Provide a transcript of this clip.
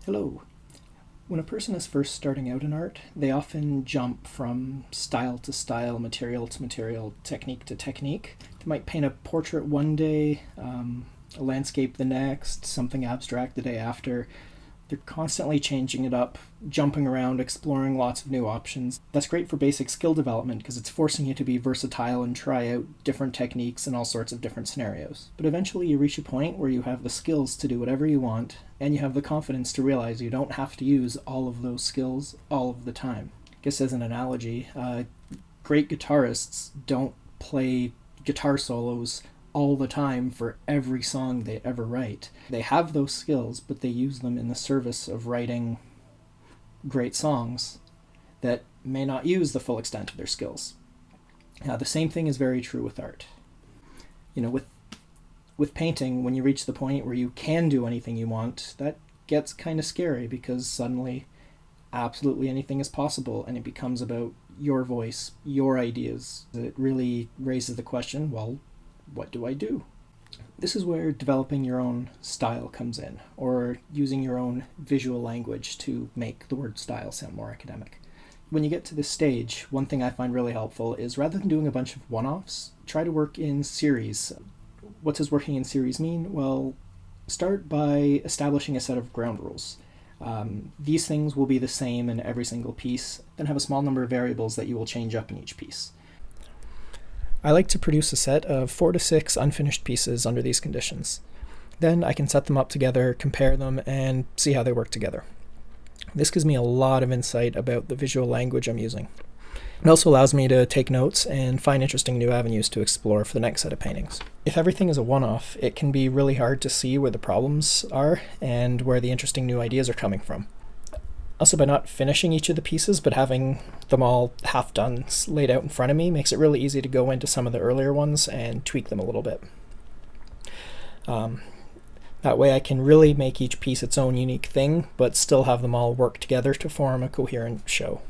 Hello. When a person is first starting out in art, they often jump from style to style, material to material, technique to technique. They might paint a portrait one day, a landscape the next, something abstract the day after. They're constantly changing it up, jumping around, exploring lots of new options. That's great for basic skill development because it's forcing you to be versatile and try out different techniques in all sorts of different scenarios. But eventually you reach a point where you have the skills to do whatever you want, and you have the confidence to realize you don't have to use all of those skills all of the time. I guess as an analogy, great guitarists don't play guitar solos all the time for every song they ever write. They have those skills, but they use them in the service of writing great songs that may not use the full extent of their skills. The same thing is very true with art. With painting, when you reach the point where you can do anything you want, that gets kind of scary because suddenly absolutely anything is possible and it becomes about your voice, your ideas. It really raises the question, well, what do I do? This is where developing your own style comes in, or using your own visual language to make the word style sound more academic. When you get to this stage, one thing I find really helpful is rather than doing a bunch of one-offs, try to work in series. What does working in series mean? Well, start by establishing a set of ground rules. These things will be the same in every single piece, then have a small number of variables that you will change up in each piece. I like to produce a set of 4 to 6 unfinished pieces under these conditions. Then I can set them up together, compare them, and see how they work together. This gives me a lot of insight about the visual language I'm using. It also allows me to take notes and find interesting new avenues to explore for the next set of paintings. If everything is a one-off, it can be really hard to see where the problems are and where the interesting new ideas are coming from. Also, by not finishing each of the pieces, but having them all half done laid out in front of me, makes it really easy to go into some of the earlier ones and tweak them a little bit. That way I can really make each piece its own unique thing, but still have them all work together to form a coherent show.